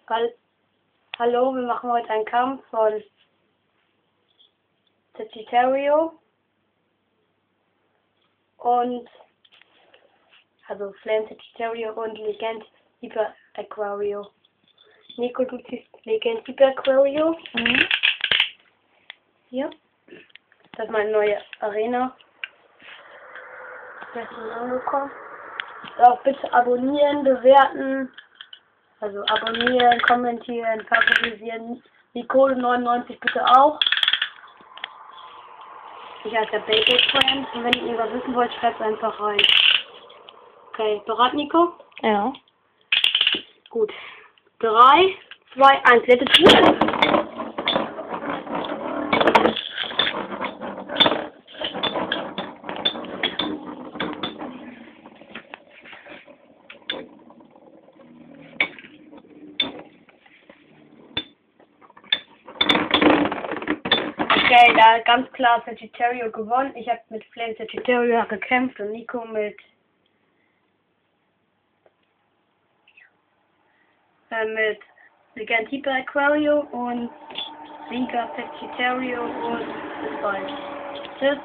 Hallo, wir machen heute einen Kampf von Sagittario und Flame Sagittario und Legend Hyper Aquario. Nico, du ziehst Legend Hyper Aquario. Mhm. Hier. Das ist meine neue Arena. Jetzt sind wir angekommen. Auch bitte abonnieren, bewerten. Also abonnieren, kommentieren, favorisieren. Nicole 99 bitte auch. Ich heiße Baby Friend. Und wenn ihr irgendwas wissen wollt, schreibt es einfach rein. Okay, bereit, Nico? Ja. Gut. 3, 2, 1, let it go. Okay, da hat ganz klar Sagittario gewonnen. Ich habe mit Flame Sagittario gekämpft und Nico mit Legend Hyper Aquario und Sieger Sagittario und bis bald. Tschüss.